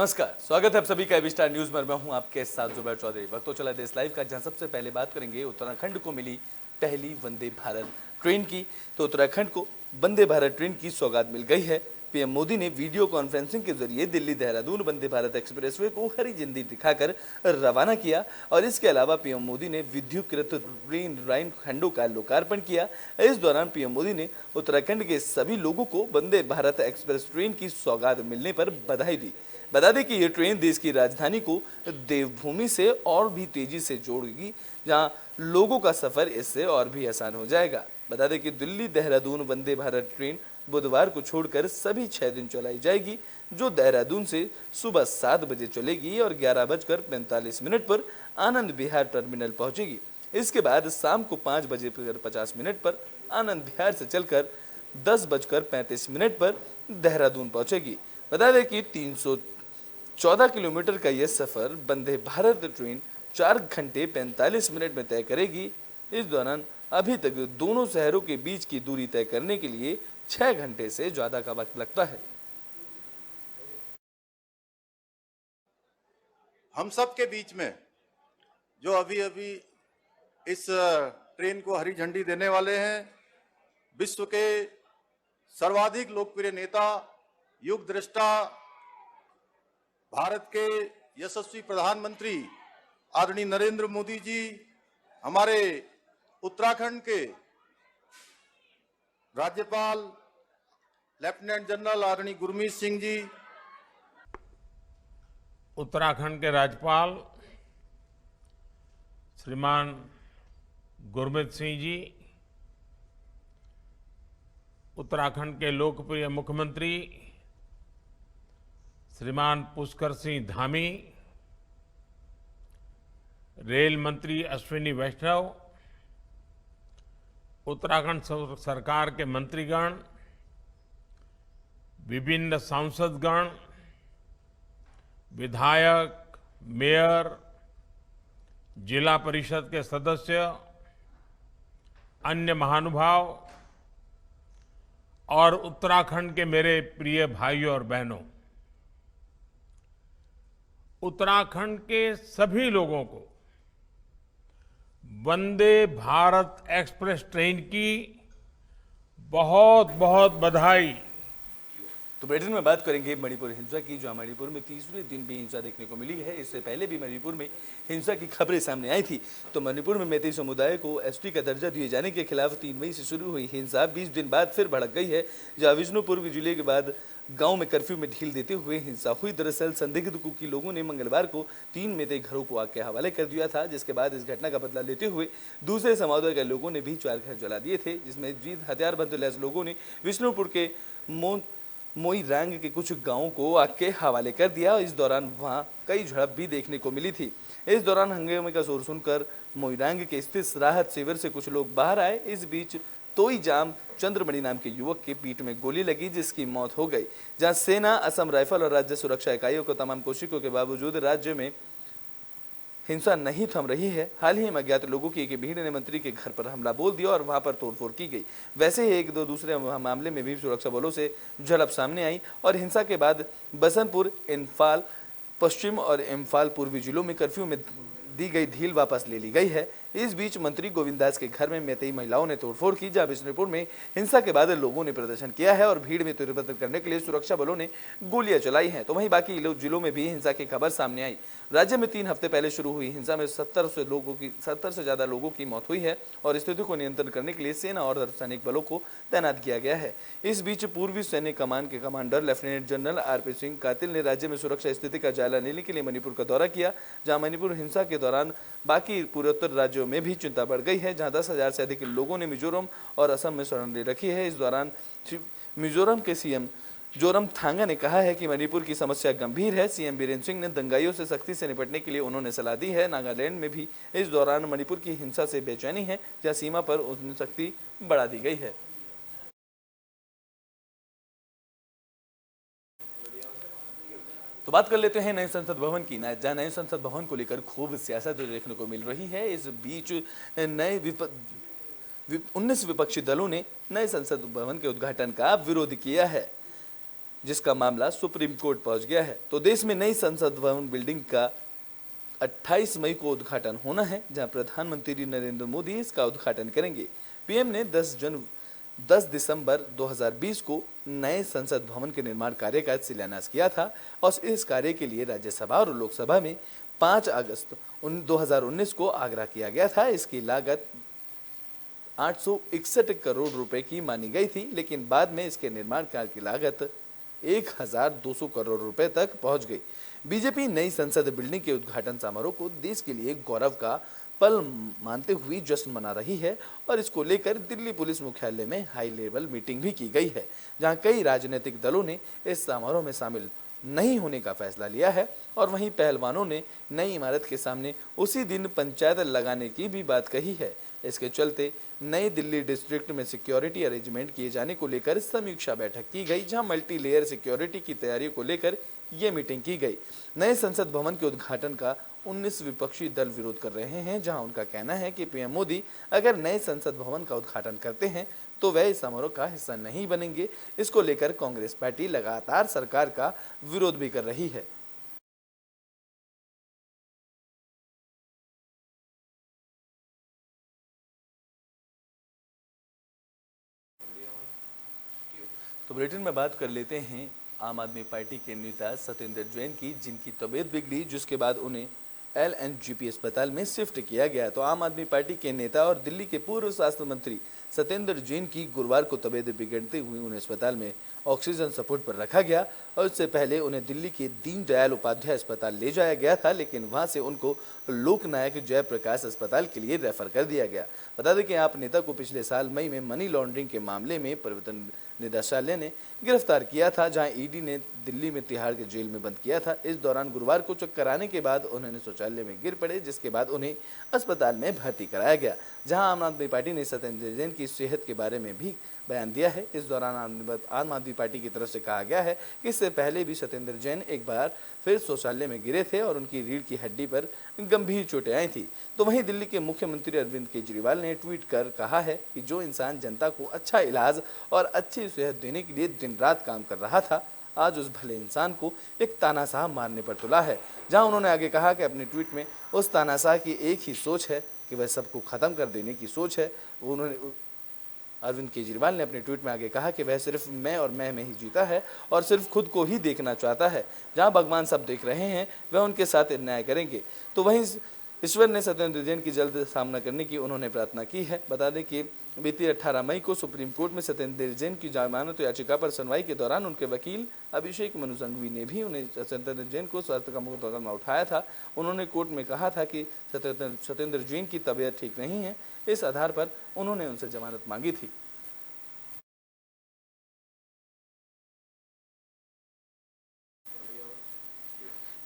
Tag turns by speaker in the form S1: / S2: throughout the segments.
S1: नमस्कार, स्वागत है आप सभी का एबी स्टार न्यूज में। मैं हूं आपके साथ जुबैर चौधरी। वक्त तो चला देश लाइव का, जहां सबसे पहले बात करेंगे उत्तराखंड को मिली पहली वंदे भारत ट्रेन की। तो उत्तराखंड को वंदे भारत ट्रेन की सौगात मिल गई है। पीएम मोदी ने वीडियो कॉन्फ्रेंसिंग के जरिए दिल्ली देहरादून वंदे भारत एक्सप्रेसवे को हरी झंडी दिखाकर रवाना किया और इसके अलावा पीएम मोदी ने विद्युतीकृत ट्रेन लाइन खंडों का लोकार्पण किया। इस दौरान पीएम मोदी ने उत्तराखंड के सभी लोगों को वंदे भारत एक्सप्रेस ट्रेन की सौगात मिलने पर बधाई दी। बता दें कि ये ट्रेन देश की राजधानी को देवभूमि से और भी तेजी से जोड़ेगी, जहां लोगों का सफर इससे और भी आसान हो जाएगा। बता दें कि दिल्ली देहरादून वंदे भारत ट्रेन बुधवार को छोड़कर सभी 6 दिन चलाई जाएगी, जो देहरादून से सुबह 7 बजे चलेगी और 11:45 पर आनंद विहार टर्मिनल पहुंचेगी। इसके बाद शाम को 5:50 पर आनंद विहार से चलकर 10:35 पर देहरादून पहुंचेगी। बता दें कि 314 किलोमीटर का यह सफर वंदे भारत ट्रेन 4 घंटे 45 मिनट में तय करेगी। इस दौरान अभी तक दोनों शहरों के बीच की दूरी तय करने के लिए 6 घंटे से ज्यादा का वक्त लगता है।
S2: हम सब के बीच में जो अभी अभी इस ट्रेन को हरी झंडी देने वाले हैं, विश्व के सर्वाधिक लोकप्रिय नेता, युग दृष्टा, भारत के यशस्वी प्रधानमंत्री आदरणीय नरेंद्र मोदी जी, हमारे उत्तराखंड के राज्यपाल लेफ्टिनेंट जनरल आदरणीय गुरमीत सिंह जी,
S3: उत्तराखंड के राज्यपाल श्रीमान गुरमीत सिंह जी, उत्तराखंड के लोकप्रिय मुख्यमंत्री श्रीमान पुष्कर सिंह धामी, रेल मंत्री अश्विनी वैष्णव, उत्तराखंड सरकार के मंत्रीगण, विभिन्न सांसदगण, विधायक, मेयर, जिला परिषद के सदस्य, अन्य महानुभाव और उत्तराखंड के मेरे प्रिय भाइयों और बहनों, उत्तराखंड के सभी लोगों को वंदे भारत एक्सप्रेस ट्रेन की बहुत बहुत बधाई।
S1: तो बुलेटिन में बात करेंगे मणिपुर हिंसा की, जहां मणिपुर में तीसरे दिन भी हिंसा देखने को मिली है। इससे पहले भी मणिपुर में हिंसा की खबरें सामने आई थी। तो मणिपुर में मैतेई समुदाय को एसटी का दर्जा दिए जाने के खिलाफ 3 मई से शुरू हुई हिंसा 20 दिन बाद फिर भड़क गई है, जहां विष्णुपुर जिले के बाद गांव में कर्फ्यू में ढील देते हुए हिंसा हुई। दरअसल संदिग्ध कुकी लोगों ने मंगलवार को 3 मैतेई घरों को आग के हवाले कर दिया था, जिसके बाद इस घटना का बदला लेते हुए दूसरे समुदाय के लोगों ने भी 4 घर जला दिए थे, जिसमें हथियारबंद लैस लोगों ने विष्णुपुर के मोईरांग के कुछ गांवों को आग के हवाले कर दिया। इस दौरान वहां कई झड़प भी देखने को मिली थी। इस दौरान हंगामे का शोर सुनकर मोईरांग के स्थित राहत शिविर से कुछ लोग बाहर आए। इस बीच तोईजाम चंद्रमणि नाम के युवक के पीठ में गोली लगी, जिसकी मौत हो गई। जहां सेना, असम राइफल और राज्य सुरक्षा इकाइयों को तमाम कोशिशों के बावजूद राज्य में हिंसा नहीं थम रही है। हाल ही में अज्ञात लोगों की एक भीड़ ने मंत्री के घर पर हमला बोल दिया और वहां पर तोड़फोड़ की गई। वैसे ही एक दो दूसरे मामले में भी सुरक्षा बलों से झड़प सामने आई और हिंसा के बाद बसंतपुर, इम्फाल पश्चिम और इम्फाल पूर्वी जिलों में कर्फ्यू में दी गई ढील वापस ले ली गई है। इस बीच मंत्री गोविंद दास के घर में मैतेई महिलाओं ने तोड़फोड़ की, जहां बिष्णुपुर में हिंसा के बाद लोगों ने प्रदर्शन किया है और भीड़ में त्वरित करने के लिए सुरक्षा बलों ने गोलियां चलाई हैं। तो वहीं बाकी जिलों में भी हिंसा की खबर सामने आई। राज्य में 3 हफ्ते पहले शुरू हुई हिंसा में 70 से ज्यादा लोगों की मौत हुई है और स्थिति को नियंत्रण करने के लिए सेना और अर्धसैनिक बलों को तैनात किया गया है। इस बीच पूर्वी सैन्य कमान के commander lieutenant general RP Singh कातिल ने राज्य में सुरक्षा स्थिति का जायजा लेने के लिए मणिपुर का दौरा किया, जहां मणिपुर हिंसा के दौरान बाकी पूर्वोत्तर राज्यों में भी चिंता बढ़ गई है, जहां 10,000 से अधिक लोगों ने मिजोरम और असम में शरण ले रखी है। इस दौरान मिजोरम के सीएम जोरमथांगा ने कहा है कि मणिपुर की समस्या गंभीर है। सीएम बीरेन सिंह ने दंगाइयों से सख्ती से निपटने के लिए उन्होंने सलाह दी है। नागालैंड में भी इस दौरान मणिपुर की हिंसा से बेचैनी है, जहां सीमा पर उन्हें सख्ती बढ़ा दी गई है। तो बात कर लेते हैं नए संसद भवन की, जहां नए संसद भवन को लेकर खूब सियासत देखने को मिल रही है। इस बीच 19 विपक्षी दलों ने नए संसद भवन के उद्घाटन का विरोध किया है। जिसका मामला सुप्रीम कोर्ट पहुंच गया है। तो देश में नई संसद भवन बिल्डिंग का 28 मई को उद्घाटन होना है, जहां प्रधानमंत्री नरेंद्र मोदी इसका उद्घाटन करेंगे। पीएम ने 10 दिसंबर 2020 को नए संसद भवन के निर्माण कार्य का शिलान्यास किया था और इस कार्य के लिए राज्यसभा और लोकसभा में 5 अगस्त 2019 को आग्रह किया गया था। इसकी लागत 861 करोड़ रुपए की मानी गई थी, लेकिन बाद में इसके निर्माण कार्य की लागत 1200 करोड़ रुपए तक पहुंच गई। बीजेपी नई संसद बिल्डिंग के उद्घाटन समारोह को देश के लिए गौरव का पल मानते हुए जश्न मना रही है और इसको लेकर दिल्ली पुलिस मुख्यालय में हाई लेवल मीटिंग भी की गई है, जहां कई राजनीतिक दलों ने इस समारोह में शामिल नहीं होने का फैसला लिया है और वहीं पहलवानों ने नई इमारत के सामने उसी दिन पंचायत लगाने की भी बात कही है। इसके चलते नई दिल्ली डिस्ट्रिक्ट में सिक्योरिटी अरेंजमेंट किए जाने को लेकर समीक्षा बैठक की गई, जहां मल्टी लेयर सिक्योरिटी की तैयारियों को लेकर ये मीटिंग की गई। नए संसद भवन के उद्घाटन का 19 विपक्षी दल विरोध कर रहे हैं, जहां उनका कहना है कि पीएम मोदी अगर नए संसद भवन का उद्घाटन करते हैं तो वह इस समारोह का हिस्सा नहीं बनेंगे। इसको लेकर कांग्रेस पार्टी लगातार सरकार का विरोध भी कर रही है। तो बुलेटिन में बात कर लेते हैं आम आदमी पार्टी के नेता सत्येंद्र जैन की, जिनकी तबीयत बिगड़ी, जिसके बाद उन्हें LNGP अस्पताल में शिफ्ट किया गया। तो आम आदमी पार्टी के नेता और दिल्ली के पूर्व स्वास्थ्य मंत्री सत्येंद्र जैन की गुरुवार को तबीयत बिगड़ते हुए उन्हें अस्पताल में ऑक्सीजन सपोर्ट पर रखा गया और इससे पहले उन्हें दिल्ली के दीनदयाल उपाध्याय अस्पताल ले जाया गया था, लेकिन वहां से उनको लोकनायक जयप्रकाश अस्पताल के लिए रेफर कर दिया गया। बता दें कि आप नेता को पिछले साल मई में मनी लॉन्ड्रिंग के मामले में प्रवर्तन निदेशालय ने गिरफ्तार किया था, जहां ईडी ने दिल्ली में तिहाड़ के जेल में बंद किया था। इस दौरान गुरुवार को चक्कर आने के बाद उन्होंने शौचालय में गिर पड़े, जिसके बाद उन्हें अस्पताल में भर्ती कराया गया, जहां आम आदमी पार्टी ने सत्येंद्र जैन की सेहत के बारे में भी बयान दिया है। इस दौरान आम आदमी पार्टी की तरफ से कहा गया है कि इससे पहले भी सत्येंद्र जैन एक बार फिर शौचालय में गिरे थे और उनकी रीढ़ की हड्डी पर गंभीर चोटें आई थी। तो वहीं दिल्ली के मुख्यमंत्री अरविंद केजरीवाल ने ट्वीट कर कहा है कि जो इंसान जनता को अच्छा इलाज और अच्छी सेहत देने के लिए दिन रात काम कर रहा था, आज उस भले इंसान को एक तानाशाह मारने पर तुला है। जहां उन्होंने आगे कहा कि अपने ट्वीट में उस तानाशाह की एक ही सोच है कि वह सबको खत्म कर देने की सोच है। अरविंद केजरीवाल ने अपने ट्वीट में आगे कहा कि वह सिर्फ मैं और मैं में ही जीता है और सिर्फ खुद को ही देखना चाहता है। जहां भगवान सब देख रहे हैं, वह उनके साथ अन्याय करेंगे। तो वहीं ईश्वर ने सत्येंद्र जैन की जल्द सामना करने की उन्होंने प्रार्थना की है। बता दें कि बीती 18 मई को सुप्रीम कोर्ट में सत्येंद्र जैन की जमानत याचिका पर सुनवाई के दौरान उनके वकील अभिषेक मनु संघवी ने भी उन्हें सत्येंद्र जैन को स्वास्थ्य का मुकदमा उठाया था। उन्होंने कोर्ट में कहा था कि सत्येंद्र जैन की तबीयत ठीक नहीं है। इस आधार पर उन्होंने उनसे जमानत मांगी थी।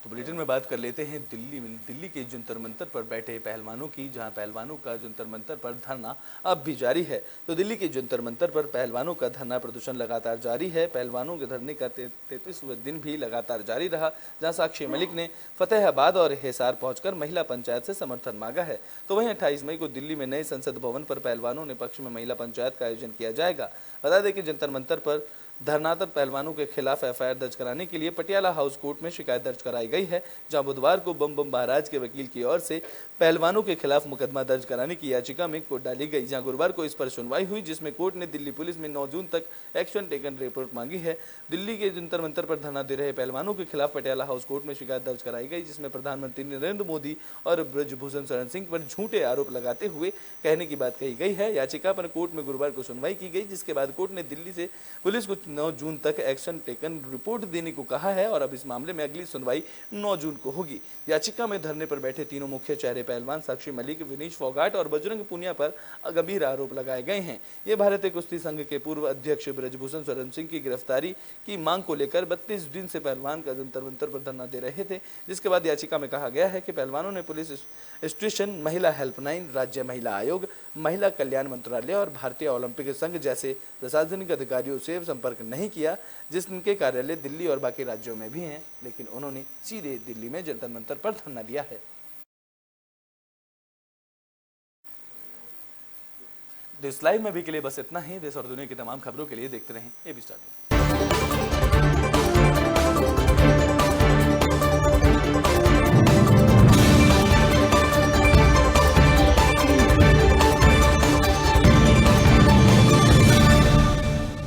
S1: तो बुलेटिन में बात कर लेते हैं दिल्ली के जंतर मंतर पर बैठे पहलवानों की, जहां पहलवानों का जंतर मंतर पर धरना अब भी जारी है। तो दिल्ली के जंतर मंतर पर पहलवानों का धरना प्रदर्शन लगातार जारी है। पहलवानों के धरने का 33वां दिन भी लगातार जारी रहा, जहां साक्षी मलिक ने फतेहाबाद और हिसार पहुंचकर महिला पंचायत से समर्थन मांगा है। तो वहीं 28 मई को दिल्ली में नए संसद भवन पर पहलवानों ने पक्ष में महिला पंचायत का आयोजन किया जाएगा। बता दें कि जंतर मंतर पर धरनारत पहलवानों के खिलाफ FIR दर्ज कराने के लिए पटियाला हाउस कोर्ट में शिकायत दर्ज कराई गई है, जहां बुधवार को बम महाराज के वकील की ओर से पहलवानों के खिलाफ मुकदमा दर्ज कराने की याचिका में कोर्ट डाली गई। जहां गुरुवार को इस पर सुनवाई हुई, जिसमें कोर्ट ने दिल्ली पुलिस में 9 जून तक एक्शन टेकन रिपोर्ट मांगी है। दिल्ली के जंतर मंतर पर धरना दे रहे पहलवानों के खिलाफ पटियाला हाउस कोर्ट में शिकायत दर्ज कराई गई, जिसमें प्रधानमंत्री नरेंद्र मोदी और ब्रजभूषण शरण सिंह पर झूठे आरोप लगाते हुए कहने की बात कही गई है। याचिका पर कोर्ट में गुरुवार को सुनवाई की गई, जिसके बाद कोर्ट ने दिल्ली से पुलिस को 9 जून तक एक्शन टेकन रिपोर्ट देने को कहा है और अब इस मामले में अगली सुनवाई 9 जून को होगी। याचिका में धरने पर बैठे तीनों मुख्य चेहरे पहलवान साक्षी मलिक, विनीश फोगाट और बजरंग पुनिया पर गंभीर आरोप लगाए गए हैं। ये भारतीय कुश्ती संघ के पूर्व अध्यक्ष ब्रजभूषण शरण सिंह की गिरफ्तारी की मांग को लेकर 32 दिन से पहलवान का जंतर मंतर पर धरना दे रहे थे, जिसके बाद याचिका में कहा गया है कि पहलवानों ने पुलिस स्टेशन, महिला हेल्पलाइन, राज्य महिला आयोग, महिला कल्याण मंत्रालय और भारतीय ओलंपिक संघ जैसे प्रशासनिक अधिकारियों से संपर्क नहीं किया, जिनके कार्यालय दिल्ली और बाकी राज्यों में भी हैं, लेकिन उन्होंने सीधे दिल्ली में जंतर मंतर पर धरना दिया है। देश लाइव में भी के लिए बस इतना ही। देश और दुनिया की तमाम खबरों के लिए देखते रहें ABC।